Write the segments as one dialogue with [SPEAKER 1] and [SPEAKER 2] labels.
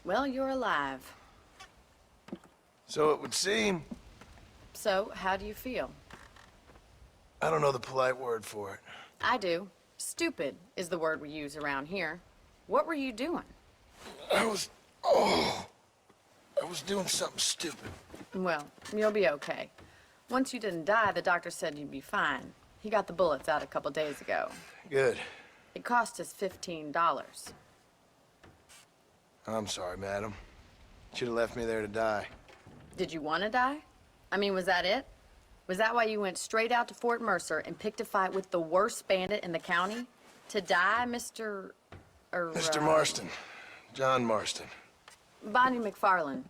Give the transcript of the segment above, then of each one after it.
[SPEAKER 1] Well, you're alive.
[SPEAKER 2] So it would seem.
[SPEAKER 1] So, how do you feel?
[SPEAKER 2] I don't know the polite word for it.
[SPEAKER 1] I do. Stupid is the word we use around here. What were you doing?
[SPEAKER 2] I was doing something stupid.
[SPEAKER 1] Well, you'll be okay. Once you didn't die, the doctor said you'd be fine. He got the bullets out a couple days ago.
[SPEAKER 2] Good.
[SPEAKER 1] It cost us $15.
[SPEAKER 2] I'm sorry, madam. Should have left me there to die.
[SPEAKER 1] Did you want to die? I mean, was that it? Was that why you went straight out to Fort Mercer and picked a fight with the worst bandit in the county? To die, Mr.
[SPEAKER 2] Mr. Marston. John Marston.
[SPEAKER 1] Bonnie McFarland.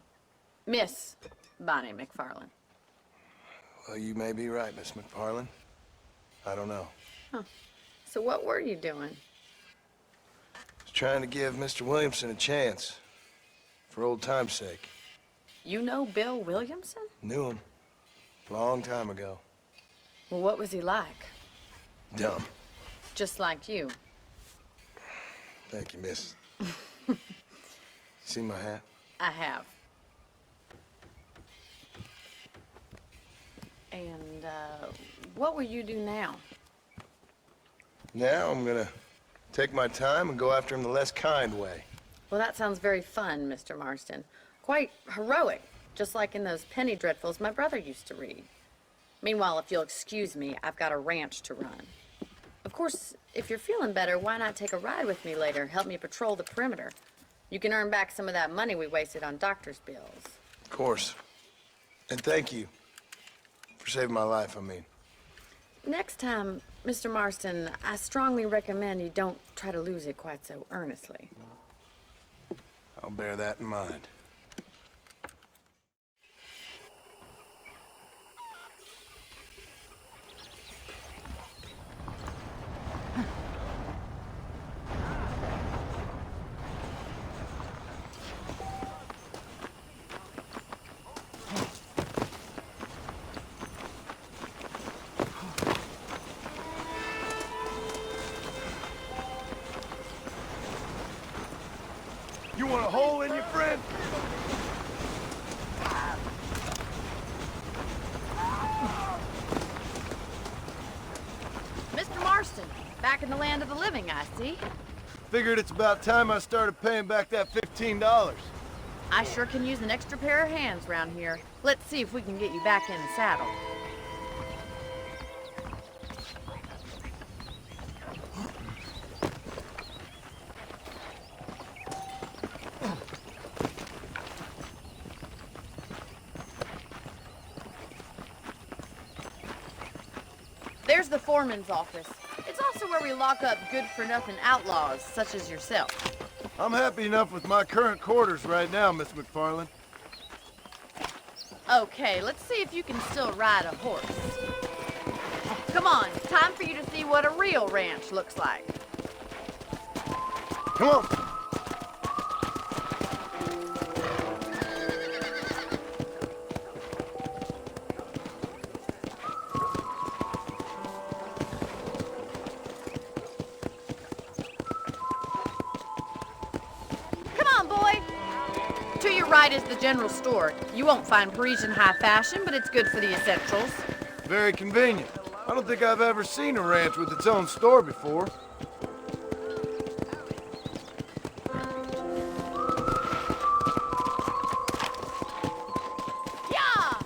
[SPEAKER 1] Miss Bonnie McFarland.
[SPEAKER 2] Well, you may be right, Miss McFarland. I don't know.
[SPEAKER 1] Huh. So what were you doing?
[SPEAKER 2] I was trying to give Mr. Williamson a chance. For old time's sake.
[SPEAKER 1] You know Bill Williamson?
[SPEAKER 2] Knew him. Long time ago.
[SPEAKER 1] Well, what was he like?
[SPEAKER 2] Dumb.
[SPEAKER 1] Just like you.
[SPEAKER 2] Thank you, miss. See my hat?
[SPEAKER 1] I have. And, what will you do now?
[SPEAKER 2] Now I'm gonna take my time and go after him the less kind way.
[SPEAKER 1] Well, that sounds very fun, Mr. Marston. Quite heroic, just like in those penny dreadfuls my brother used to read. Meanwhile, if you'll excuse me, I've got a ranch to run. Of course, if you're feeling better, why not take a ride with me later? Help me patrol the perimeter. You can earn back some of that money we wasted on doctor's bills.
[SPEAKER 2] Of course. And thank you. For saving my life, I mean.
[SPEAKER 1] Next time, Mr. Marston, I strongly recommend you don't try to lose it quite so earnestly.
[SPEAKER 2] I'll bear that in mind. You want a hole in your friend?
[SPEAKER 1] Mr. Marston, back in the land of the living, I see.
[SPEAKER 2] Figured it's about time I started paying back that $15.
[SPEAKER 1] I sure can use an extra pair of hands around here. Let's see if we can get you back in the saddle. There's the foreman's office. It's also where we lock up good-for-nothing outlaws, such as yourself.
[SPEAKER 2] I'm happy enough with my current quarters right now, Miss McFarland.
[SPEAKER 1] Okay, let's see if you can still ride a horse. Come on, time for you to see what a real ranch looks like.
[SPEAKER 2] Come on.
[SPEAKER 1] To your right is the general store. You won't find Parisian high fashion, but it's good for the essentials.
[SPEAKER 2] Very convenient. I don't think I've ever seen a ranch with its own store before.
[SPEAKER 1] Yeah!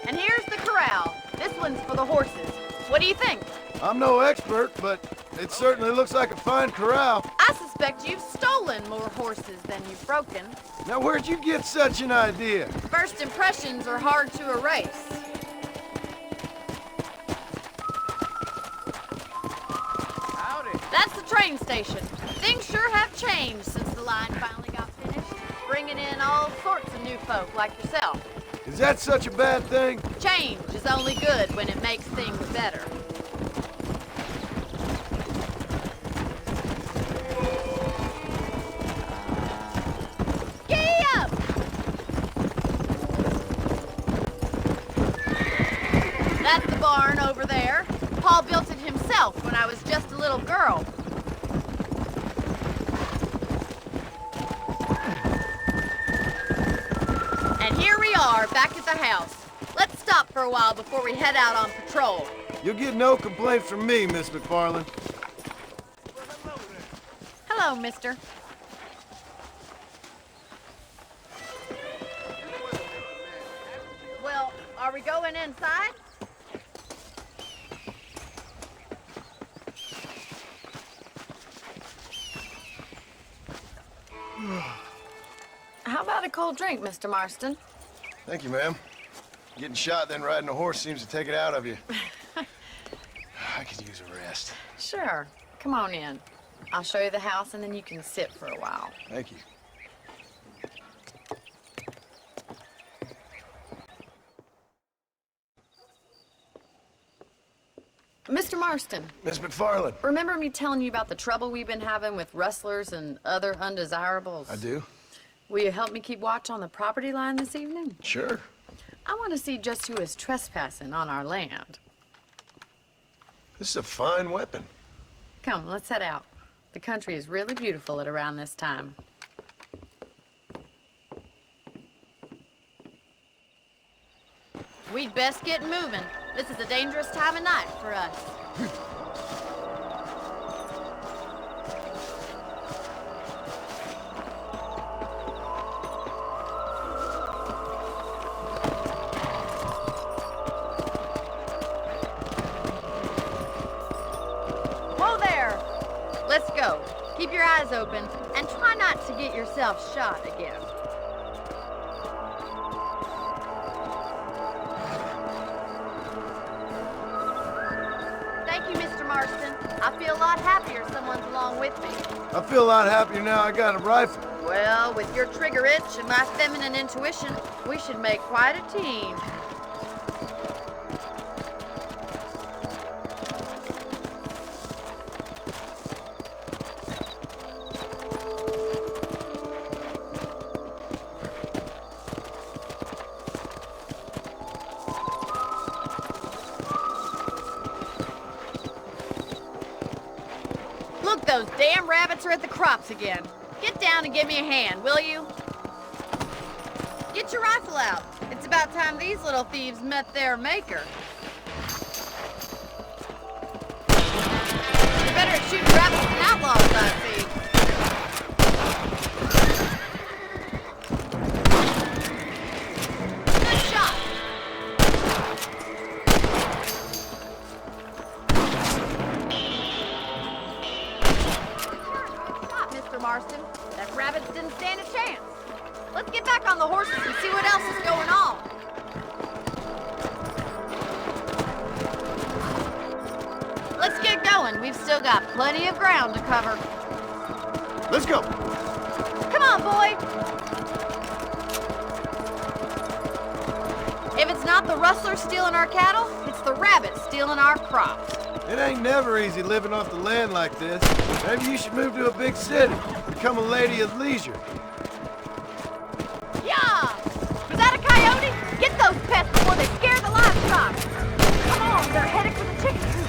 [SPEAKER 1] And here's the corral. This one's for the horses. What do you think?
[SPEAKER 2] I'm no expert, but it certainly looks like a fine corral.
[SPEAKER 1] I suspect you've stolen more horses than you've broken.
[SPEAKER 2] Now, where'd you get such an idea?
[SPEAKER 1] First impressions are hard to erase.
[SPEAKER 2] Howdy.
[SPEAKER 1] That's the train station. Things sure have changed since the line finally got finished, bringing in all sorts of new folk like yourself.
[SPEAKER 2] Is that such a bad thing?
[SPEAKER 1] Change is only good when it makes things better. That's the barn over there. Paul built it himself when I was just a little girl. are, back at the house. Let's stop for a while before we head out on patrol.
[SPEAKER 3] You'll get no complaints from me, Miss McFarland.
[SPEAKER 1] Hello, mister. Well, are we going inside? How about a cold drink, Mr. Marston?
[SPEAKER 2] Thank you, ma'am. Getting shot, then riding a horse seems to take it out of you. I could use a rest.
[SPEAKER 1] Sure. Come on in. I'll show you the house, and then you can sit for a while.
[SPEAKER 2] Thank you.
[SPEAKER 1] Mr. Marston,
[SPEAKER 2] Miss McFarland.
[SPEAKER 1] remember me telling you about the trouble we've been having with rustlers and other undesirables?
[SPEAKER 2] I do?
[SPEAKER 1] Will you help me keep watch on the property line this evening?
[SPEAKER 2] Sure.
[SPEAKER 1] I want to see just who is trespassing on our land.
[SPEAKER 2] This is a fine weapon.
[SPEAKER 1] Come, let's head out. The country is really beautiful at around this time. We'd best get moving. This is a dangerous time of night for us. Whoa there! Let's go. Keep your eyes open and try not to get yourself shot again. Thank you, Mr. Marston. I feel a lot happier someone's along with me.
[SPEAKER 3] I feel a lot happier now I got a rifle.
[SPEAKER 1] Well, with your trigger itch and my feminine intuition, we should make quite a team. Look, those damn rabbits are at the crops again. Get down and give me a hand, will you? Get your rifle out. It's about time these little thieves met their maker. You're better at shooting rabbits than outlaws, I see. Good shot. Stop, Mr. Marston. That rabbits didn't stand a chance. Let's get back on the horses and see what else is going on. Let's get going. We've still got plenty of ground to cover.
[SPEAKER 3] Let's go.
[SPEAKER 1] Come on, boy. If it's not the rustler stealing our cattle, it's the rabbits stealing our crops.
[SPEAKER 3] It ain't never easy living off the land like this. Maybe you should move to a big city. Become a lady of leisure.
[SPEAKER 1] Yeah! Was that a coyote? Get those pests before they scare the livestock. Come on, they're headed for the chicken coop.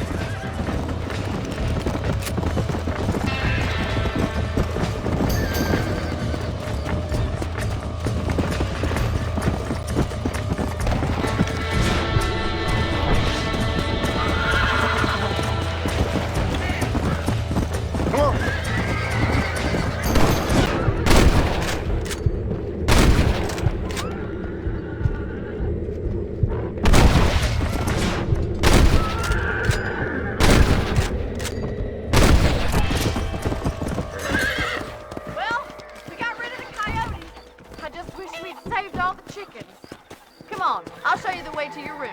[SPEAKER 3] Come on.
[SPEAKER 1] Well, we got rid of the coyotes. I just wish we'd saved all the chickens. Come on, I'll show you the way to your room.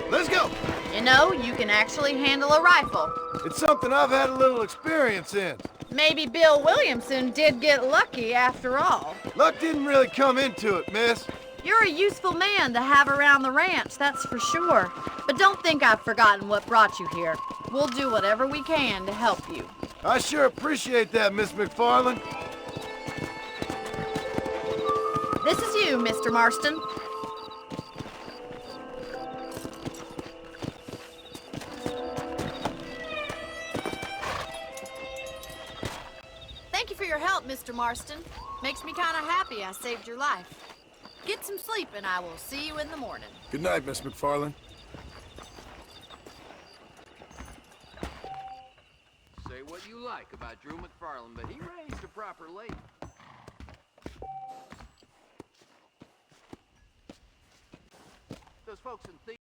[SPEAKER 3] Let's go.
[SPEAKER 1] You know, you can actually handle a rifle.
[SPEAKER 3] It's something I've had a little experience in.
[SPEAKER 1] Maybe Bill Williamson did get lucky after all.
[SPEAKER 3] Luck didn't really come into it, miss.
[SPEAKER 1] You're a useful man to have around the ranch, that's for sure. But don't think I've forgotten what brought you here. We'll do whatever we can to help you.
[SPEAKER 3] I sure appreciate that, Miss McFarland.
[SPEAKER 1] This is you, Mr. Marston. Thank you for your help, Mr. Marston. Makes me kind of happy I saved your life. Get some sleep and I will see you in the morning.
[SPEAKER 4] Good night, Miss McFarland.
[SPEAKER 5] Say what you like about Drew McFarland, but he raised a proper lady. Those folks in